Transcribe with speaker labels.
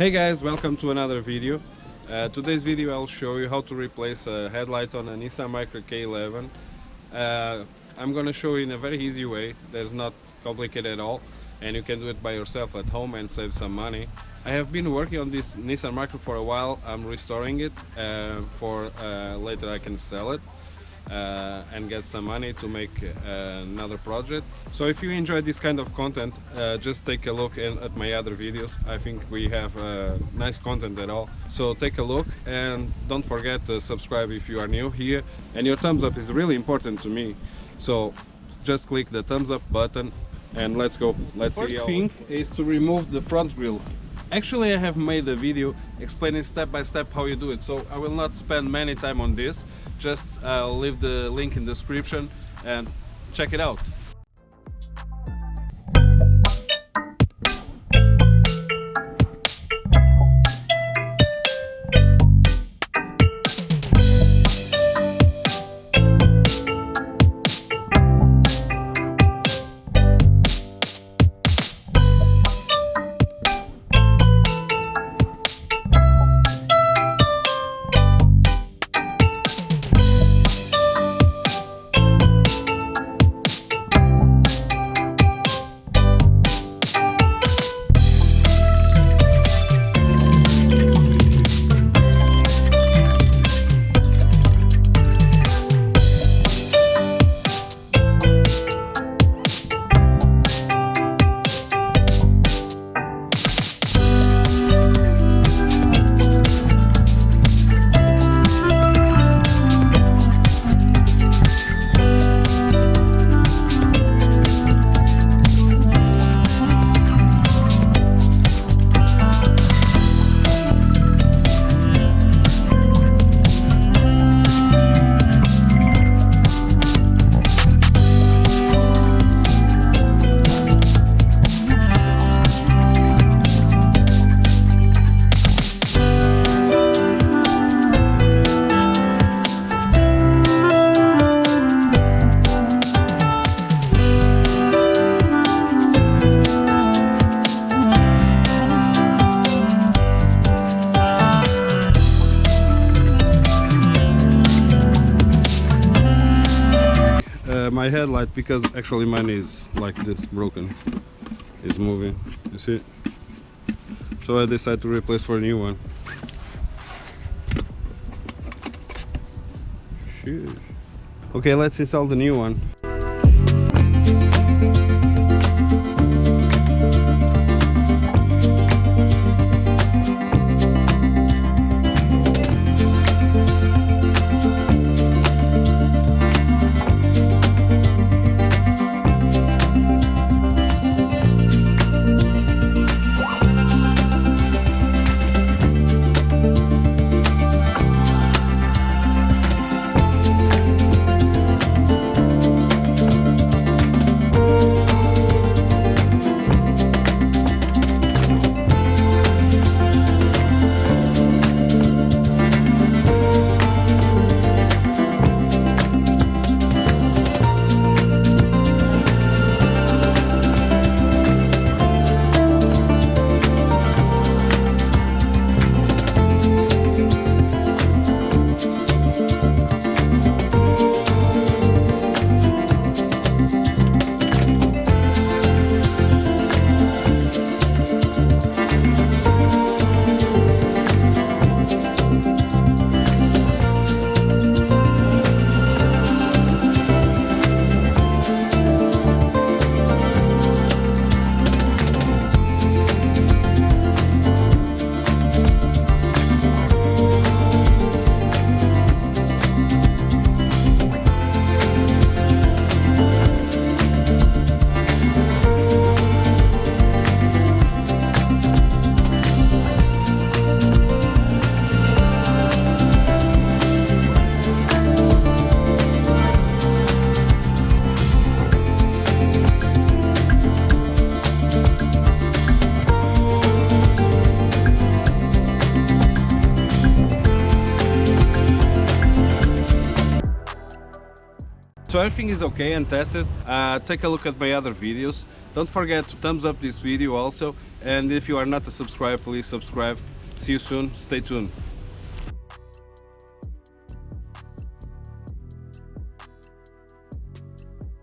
Speaker 1: Hey guys, welcome to another video. Today's video I'll show you how to replace a headlight on a Nissan Micra K11. I'm gonna show you in a very easy way. There's not complicated at all, and you can do it by yourself at home and save some money. I have been working on this Nissan Micra for a while. I'm restoring it for later I can sell it and get some money to make another project. So if you enjoy this kind of content, just take a look at my other videos. I think we have nice content at all. So take a look and don't forget to subscribe if you are new here. And your thumbs up is really important to me. So just click the thumbs up button and let's go. Let's see. First thing is to remove the front grille. Actually, I have made a video explaining step by step how you do it, so I will not spend many time on this. Just leave the link in the description and check it out. My headlight, because actually mine is like this, broken, is moving, you see, so I decided to replace for a new one. Sheesh. Okay, let's install the new one. So everything is okay and tested. Take a look at my other videos. Don't forget to thumbs up this video also, And if you are not a subscriber, please subscribe. See you soon. Stay tuned.